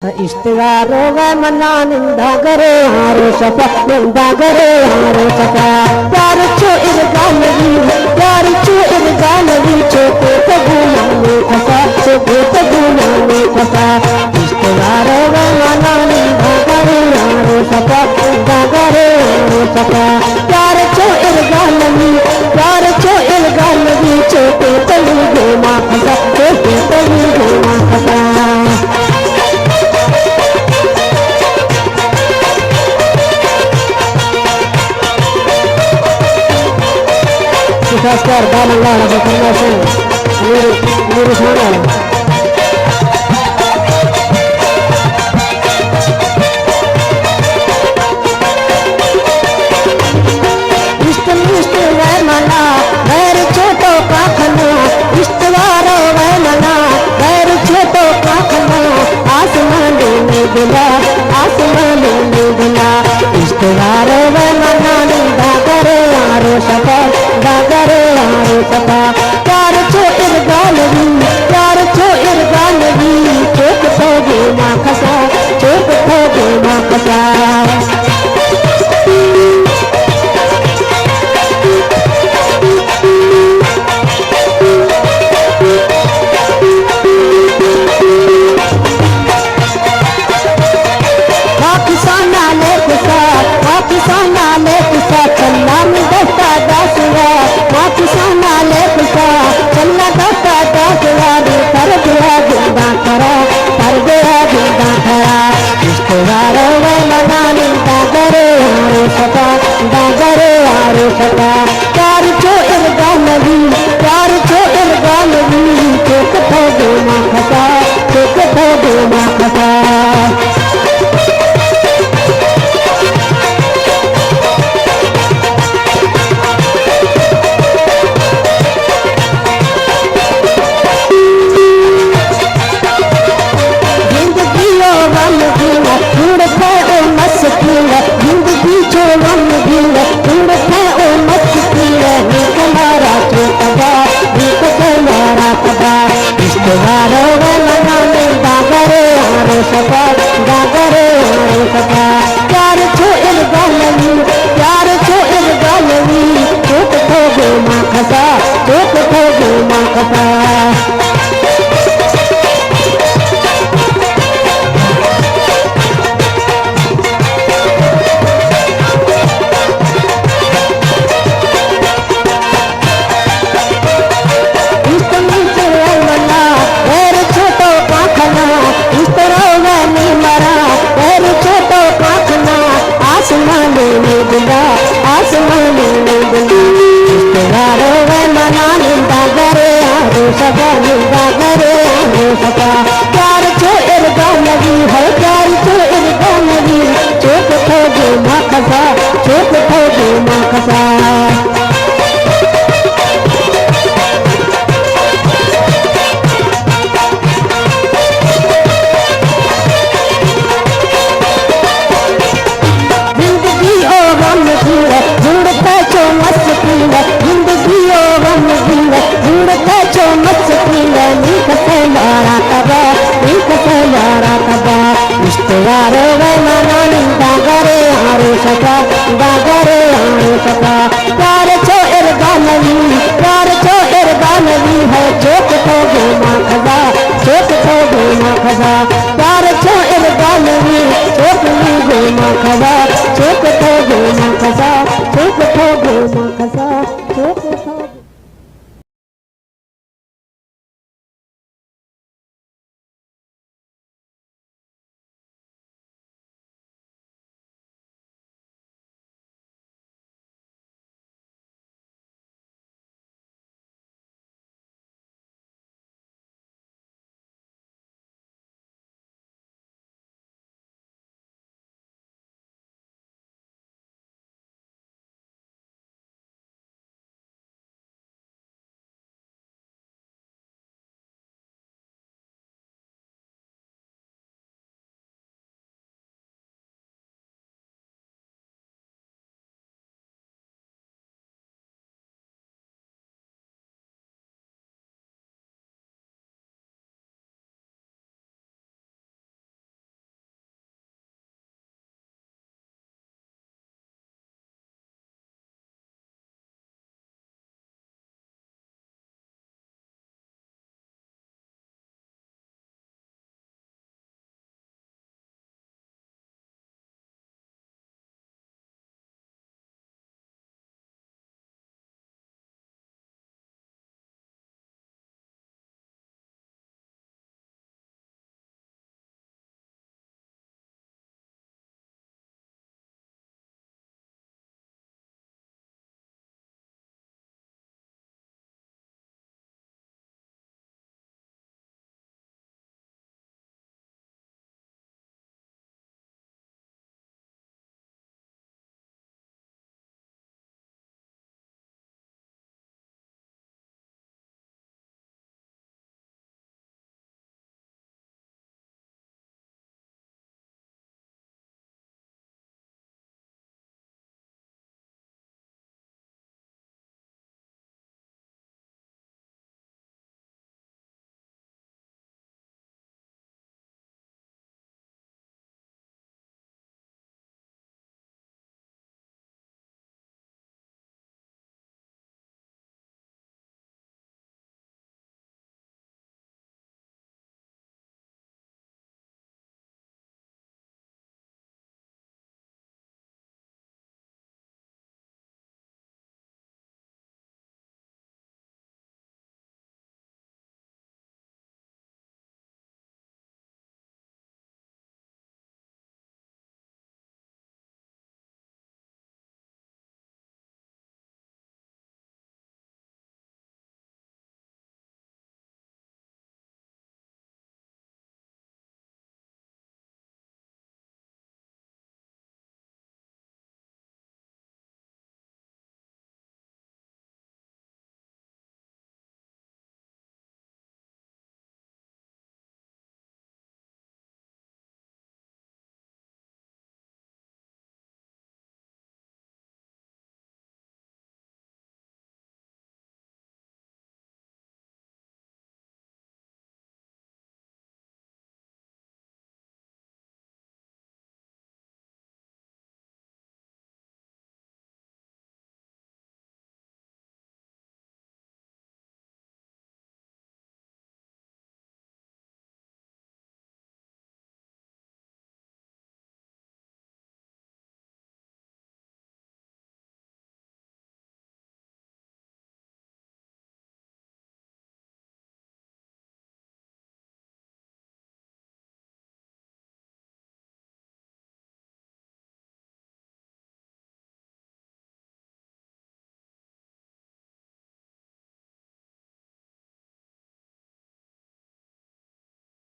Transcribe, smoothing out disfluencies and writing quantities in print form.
इश्तिगारो व मना निंदा करे हारो सफा निंदा करे हारो सफा प्यार छो इरगा नबी प्यार छो इरगा नबी छोटे तगुना में फसा छोटे तगुना में फसा इश्तिगारो व मना निंदा करे हारो सफा निंदा करे हारो सफा प्यार छो इरगा नबी प्यार छो इरगा नबी छोटे तगुना फसा छोटे तगुना फसा खासकर दामल्ला बकरना से मेरे सोना इष्ट वह मना गैर छोटो का खना इष्टवारो वह मना गैर छोटो का खना आसमान में दिला आसमान में दिला इष्टवारो वह मना निंदा करे आरो सफा गागरे आरो सफा प्यार छो इरगा नबी प्यार छो इरगा नबी चोक थोगे ना खसा चोक थोगे ना खसा प्यार छो इरगा नबी प्यार छो इरगा नबी चोक थोगे ना खसा चोक थोगे ना खसा प्यार छो इरगा नबी प्यार छो इरगा नबी चोक थोगे ना खसा चोक थोगे ना खसा प्यार छो इरगा नबी है प्यार छो इरगा नबी चोक थोगे ना खसा चोक थोगे ना खसा जिंदगी ओ गम की जुड़ते छो मस्ती जिंदगी ओ गम की जुड़ते छो मस्ती इश्तिगारो व मना निंदा करे हारो सफा गागरे हारो सफा प्यार छो इरगा नबी प्यार छो इरगा नबी है चोक थोगे ना खसा चोक थोगे ना खसा प्यार छो इरगा नबी चोक थोगे ना खसा चोक थोगे ना खसा चोक थोगे ना खसा